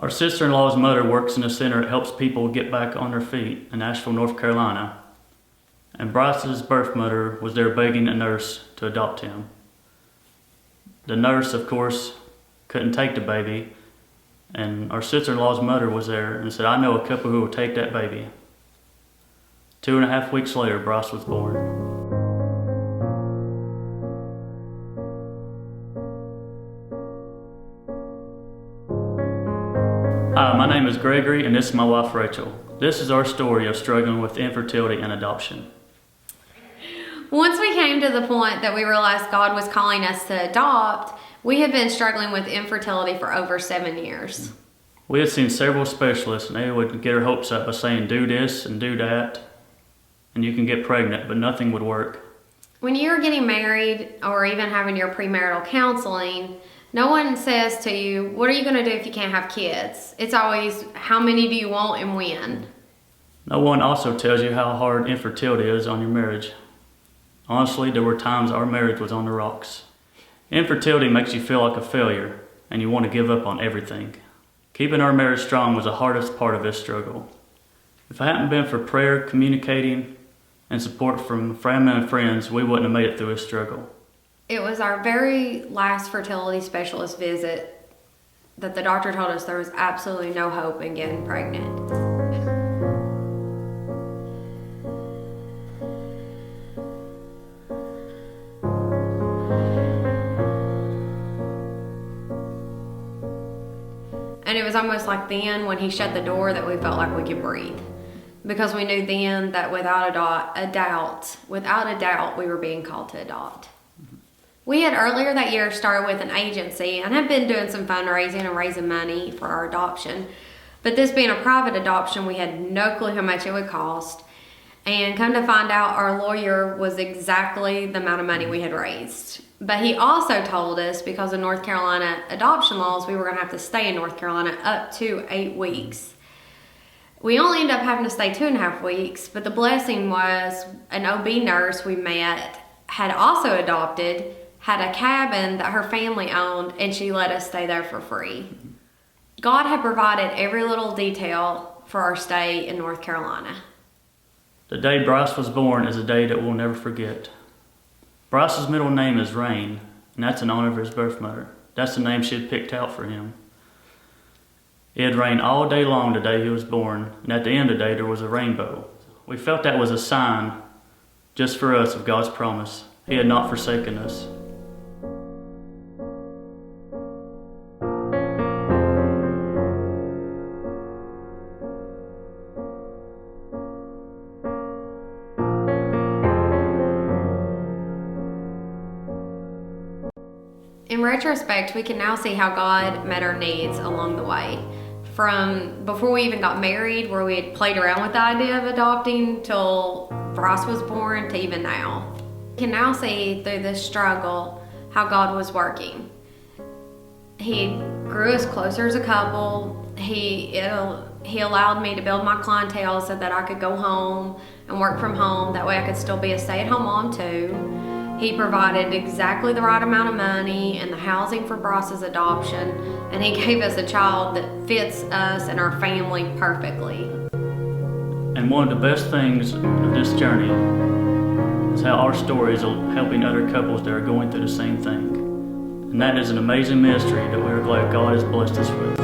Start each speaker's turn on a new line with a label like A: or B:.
A: Our sister-in-law's mother works in a center that helps people get back on their feet in Asheville, North Carolina. And Bryce's birth mother was there begging a nurse to adopt him. The nurse, of course, couldn't take the baby, and our sister-in-law's mother was there and said, "I know a couple who will take that baby." 2.5 weeks later, Bryce was born. Hi, my name is Gregory, and this is my wife, Rachel. This is our story of struggling with infertility and adoption.
B: Once we came to the point that we realized God was calling us to adopt, we had been struggling with infertility for over 7 years.
A: We had seen several specialists, and they would get our hopes up by saying, "Do this and do that, and you can get pregnant," but nothing would work.
B: When you're getting married or even having your premarital counseling, no one says to you, "What are you going to do if you can't have kids?" It's always, "How many do you want and when?"
A: No one also tells you how hard infertility is on your marriage. Honestly, there were times our marriage was on the rocks. Infertility makes you feel like a failure, and you want to give up on everything. Keeping our marriage strong was the hardest part of this struggle. If it hadn't been for prayer, communicating, and support from family and friends, we wouldn't have made it through this struggle.
B: It was our very last fertility specialist visit that the doctor told us there was absolutely no hope in getting pregnant. And it was almost like then when he shut the door that we felt like we could breathe. Because we knew then that without a doubt, we were being called to adopt. We had earlier that year started with an agency and had been doing some fundraising and raising money for our adoption. But this being a private adoption, we had no clue how much it would cost. And come to find out, our lawyer was exactly the amount of money we had raised. But he also told us, because of North Carolina adoption laws, we were going to have to stay in North Carolina up to 8 weeks. We only ended up having to stay 2.5 weeks, but the blessing was an OB nurse we met had also adopted, had a cabin that her family owned, and she let us stay there for free. God had provided every little detail for our stay in North Carolina.
A: The day Bryce was born is a day that we'll never forget. Bryce's middle name is Rain, and that's in honor of his birth mother. That's the name she had picked out for him. It had rained all day long the day he was born, and at the end of the day there was a rainbow. We felt that was a sign, just for us, of God's promise. He had not forsaken us.
B: In retrospect, we can now see how God met our needs along the way. From before we even got married, where we had played around with the idea of adopting, till Bryce was born, to even now. We can now see through this struggle how God was working. He grew us closer as a couple. He allowed me to build my clientele so that I could go home and work from home. That way I could still be a stay-at-home mom too. He provided exactly the right amount of money and the housing for Bryce's adoption, and he gave us a child that fits us and our family perfectly.
A: And one of the best things of this journey is how our story is helping other couples that are going through the same thing. And that is an amazing ministry that we are glad God has blessed us with.